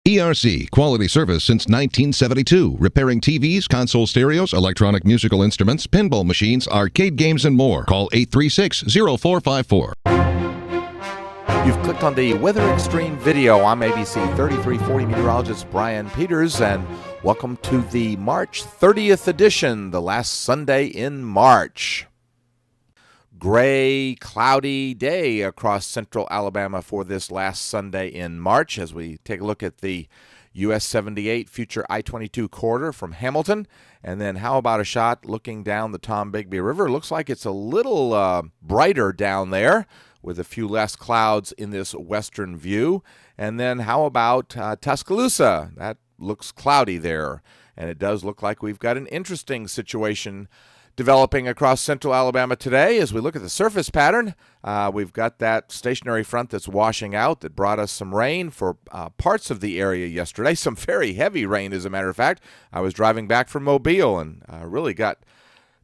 ERC, quality service since 1972. Repairing TVs, console stereos, electronic musical instruments, pinball machines, arcade games, and more. Call 836-0454. You've clicked on the Weather Xtreme video. I'm ABC 3340 meteorologist Brian Peters, and welcome to the March 30th edition, the last Sunday in March. Gray, cloudy day across central Alabama for this last Sunday in March as we take a look at the US 78 future I-22 corridor from Hamilton. And then how about a shot looking down the Tombigbee River? Looks like it's a little brighter down there with a few less clouds in this western view. And then how about Tuscaloosa? That looks cloudy there. And it does look like we've got an interesting situation developing across central Alabama today. As we look at the surface pattern, we've got that stationary front that's washing out that brought us some rain for parts of the area yesterday. Some very heavy rain, as a matter of fact. I was driving back from Mobile and really got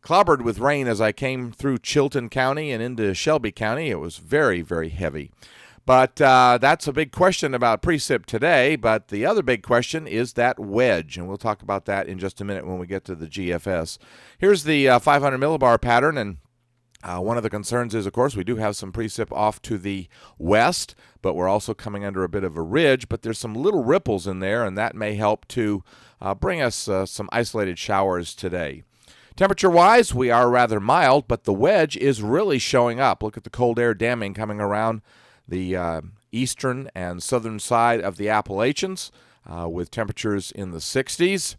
clobbered with rain as I came through Chilton County and into Shelby County. It was very, very heavy. But that's a big question about precip today. But the other big question is that wedge, and we'll talk about that in just a minute when we get to the GFS. Here's the 500 millibar pattern, and one of the concerns is, of course, we do have some precip off to the west, but we're also coming under a bit of a ridge. But there's some little ripples in there, and that may help to bring us some isolated showers today. Temperature-wise, we are rather mild, but the wedge is really showing up. Look at the cold air damming coming around the eastern and southern side of the Appalachians with temperatures in the 60s.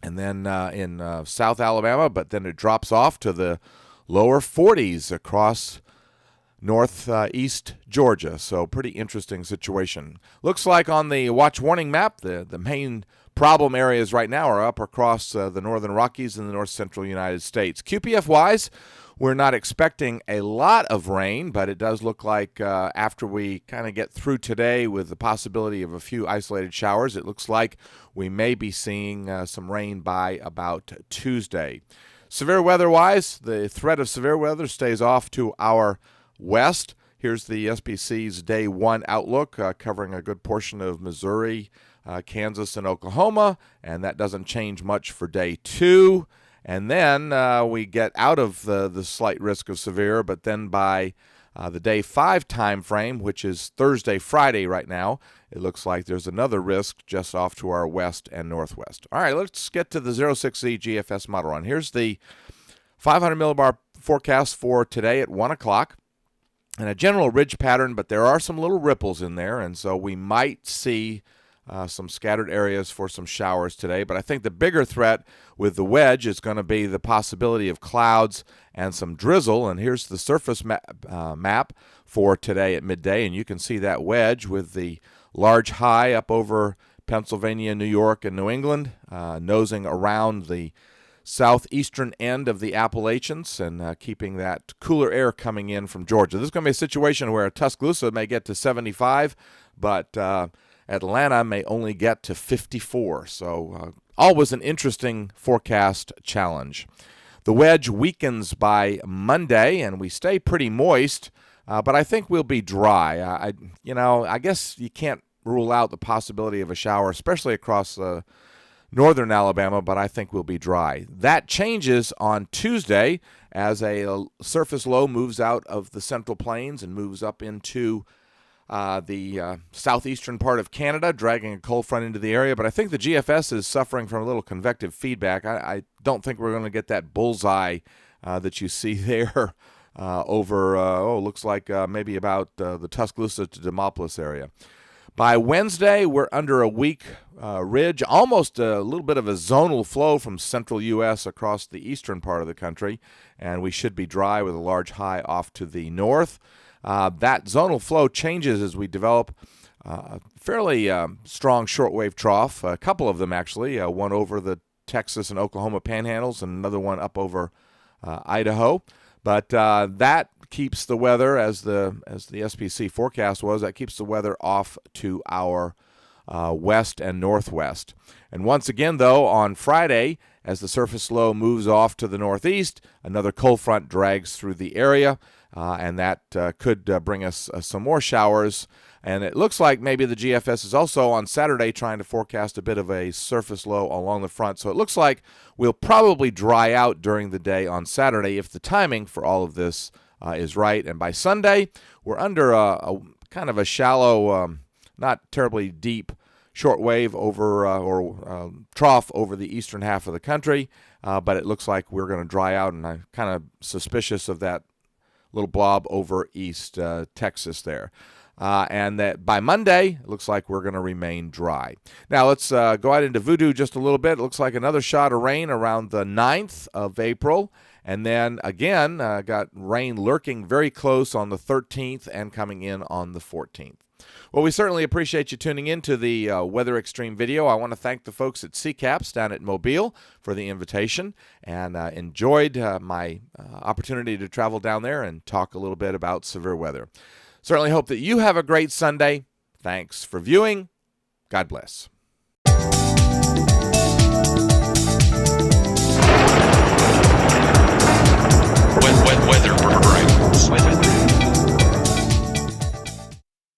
And then in South Alabama, but then it drops off to the lower 40s across northeast Georgia. So pretty interesting situation. Looks like on the watch warning map, the main problem areas right now are up across the northern Rockies and the north central United States. QPF-wise, we're not expecting a lot of rain, but it does look like after we kind of get through today with the possibility of a few isolated showers, it looks like we may be seeing some rain by about Tuesday. Severe weather-wise, the threat of severe weather stays off to our west. Here's the SPC's Day 1 outlook covering a good portion of Missouri, Kansas, and Oklahoma, and that doesn't change much for Day 2. And then we get out of the slight risk of severe, but then by the Day 5 time frame, which is Thursday, Friday right now, it looks like there's another risk just off to our west and northwest. All right, let's get to the 06Z GFS model run. Here's the 500 millibar forecast for today at 1 o'clock. And a general ridge pattern, but there are some little ripples in there, and so we might see some scattered areas for some showers today. But I think the bigger threat with the wedge is going to be the possibility of clouds and some drizzle. And here's the surface map for today at midday. And you can see that wedge with the large high up over Pennsylvania, New York, and New England, nosing around the southeastern end of the Appalachians and keeping that cooler air coming in from Georgia. This is going to be a situation where Tuscaloosa may get to 75, but Atlanta may only get to 54. So always an interesting forecast challenge. The wedge weakens by Monday, and we stay pretty moist, but I think we'll be dry. I guess you can't rule out the possibility of a shower, especially across northern Alabama, but I think we'll be dry. That changes on Tuesday as a surface low moves out of the Central Plains and moves up into the southeastern part of Canada, dragging a cold front into the area. But I think the GFS is suffering from a little convective feedback. I don't think we're going to get that bullseye that you see there over, looks like maybe about the Tuscaloosa to Demopolis area. By Wednesday, we're under a weak ridge, almost a little bit of a zonal flow from central U.S. across the eastern part of the country, and we should be dry with a large high off to the north. That zonal flow changes as we develop a fairly strong shortwave trough, a couple of them actually, one over the Texas and Oklahoma panhandles and another one up over Idaho. But that keeps the weather, as the SPC forecast was, that keeps the weather off to our west and northwest. And once again, though, on Friday, as the surface low moves off to the northeast, another cold front drags through the area, and that could bring us some more showers And it looks like maybe the GFS is also on Saturday trying to forecast a bit of a surface low along the front. So it looks like we'll probably dry out during the day on Saturday if the timing for all of this is right. And by Sunday, we're under a kind of a shallow, not terribly deep short wave over or trough over the eastern half of the country. But it looks like we're going to dry out, and I'm kind of suspicious of that little blob over East Texas there. And that by Monday, it looks like we're going to remain dry. Now, let's go out into Voodoo just a little bit. It looks like another shot of rain around the 9th of April. And then, again, got rain lurking very close on the 13th and coming in on the 14th. Well, we certainly appreciate you tuning in to the Weather Xtreme video. I want to thank the folks at CCAPS down at Mobile for the invitation, and enjoyed my opportunity to travel down there and talk a little bit about severe weather. Certainly hope that you have a great Sunday. Thanks for viewing. God bless.